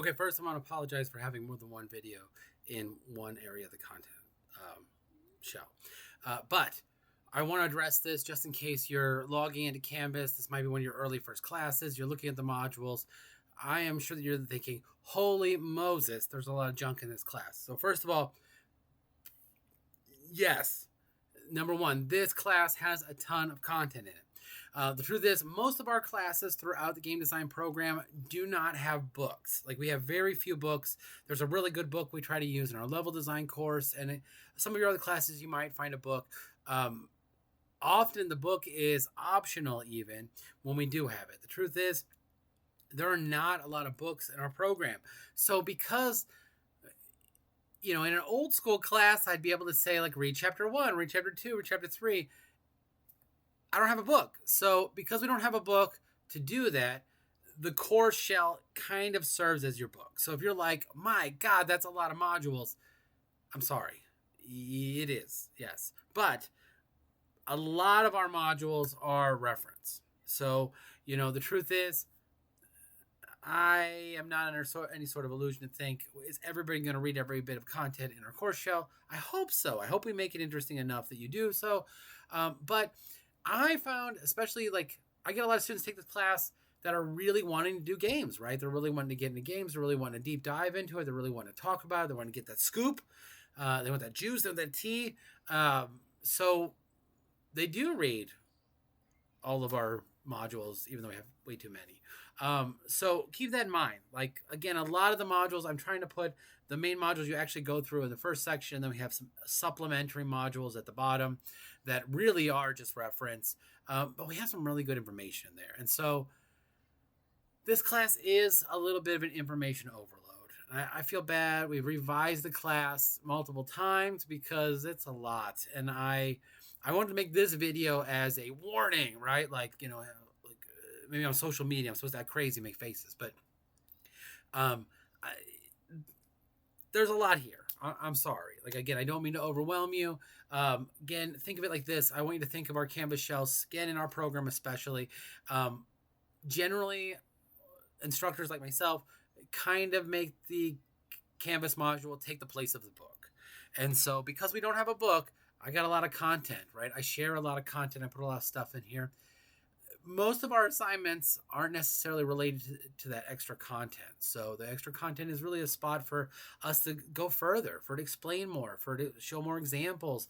Okay, first I want to apologize for having more than one video in one area of the content shell. But I want to address this just in case you're logging into Canvas. This might be one of your early first classes. You're looking at the modules. I am sure that you're thinking, holy Moses, there's a lot of junk in this class. So first of all, yes, number one, this class has a ton of content in it. The truth is, most of our classes throughout the game design program do not have books. Like, we have very few books. There's a really good book we try to use in our level design course, and some of your other classes you might find a book. Often the book is optional even when we do have it. The truth is, there are not a lot of books in our program. So because in an old school class, I'd be able to say, like, read chapter 1, read chapter 2, read chapter 3. I don't have a book. So because we don't have a book to do that, the course shell kind of serves as your book. So if you're like, my God, that's a lot of modules, I'm sorry. It is, yes. But a lot of our modules are reference. So, the truth is, I am not under any sort of illusion to think, is everybody going to read every bit of content in our course shell? I hope so. I hope we make it interesting enough that you do so. But I found, especially, like, I get a lot of students take this class that are really wanting to do games, right? They're really wanting to get into games. They're really wanting to deep dive into it. They really want to talk about it. They want to get that scoop. They want that juice. They want that tea. So they do read all of our modules, even though we have way too many. So keep that in mind. Like, again, a lot of the modules, I'm trying to put the main modules you actually go through in the first section. Then we have some supplementary modules at the bottom that really are just reference. But we have some really good information there. And so this class is a little bit of an information overload. I feel bad. We've revised the class multiple times because it's a lot. And I wanted to make this video as a warning, right? Like, maybe on social media, I'm supposed to act crazy, make faces, but there's a lot here. I'm sorry. Like, again, I don't mean to overwhelm you. Again, think of it like this. I want you to think of our Canvas shells, again, in our program especially. Generally, instructors like myself kind of make the Canvas module take the place of the book. And so because we don't have a book, I got a lot of content, right? I share a lot of content. I put a lot of stuff in here. Most of our assignments aren't necessarily related to that extra content. So the extra content is really a spot for us to go further, for it to explain more, for it to show more examples,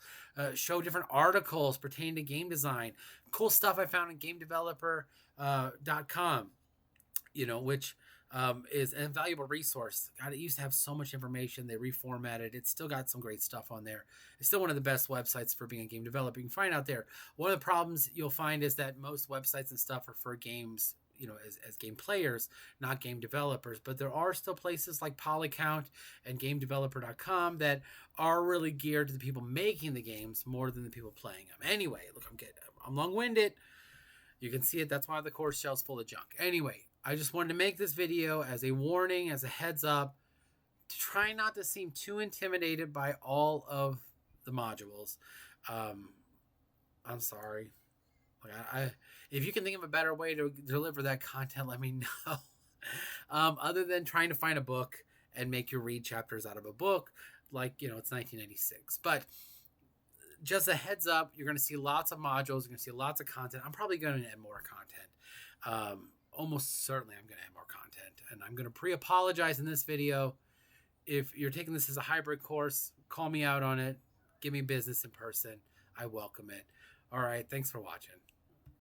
show different articles pertaining to game design. Cool stuff I found in GameDeveloper.com, which is an invaluable resource. God, it used to have so much information. They reformatted. It's still got some great stuff on there. It's still one of the best websites for being a game developer. You can find out there. One of the problems you'll find is that most websites and stuff are for games, as game players, not game developers. But there are still places like Polycount and GameDeveloper.com that are really geared to the people making the games more than the people playing them. Anyway, look, I'm long-winded. You can see it. That's why the course shell's full of junk. Anyway, I just wanted to make this video as a warning, as a heads up, to try not to seem too intimidated by all of the modules. I'm sorry. Like, if you can think of a better way to deliver that content, let me know. Other than trying to find a book and make you read chapters out of a book, like, it's 1996. But just a heads up, you're going to see lots of modules. You're going to see lots of content. I'm probably going to add more content. Almost certainly I'm going to add more content. And I'm going to pre-apologize in this video. If you're taking this as a hybrid course, call me out on it. Give me business in person. I welcome it. All right. Thanks for watching.